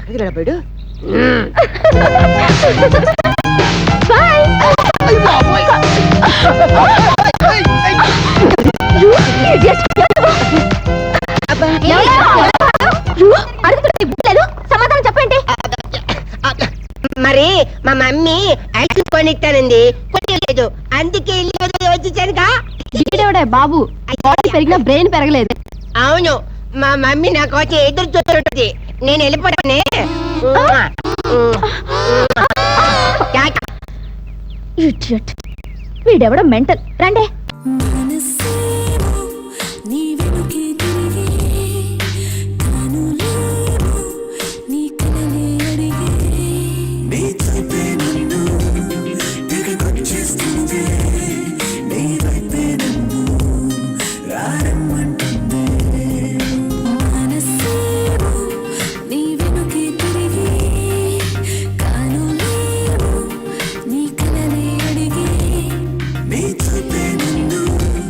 ఎక్కడికి సమాధానం చెప్పండి. మరి మా మమ్మీ ఐస్ కొనిస్తానండి, కొనిలేదు. అందుకే వచ్చేసానుగా. వీడేవాడే బాబు, పెరిగిన బ్రెయిన్ పెరగలేదు. అవును, మా మమ్మీ నా కోసం ఎదురు చూస్తుంటది. నేను వెళ్ళిపోతానే. వీడెవడో మెంటల్. రండి.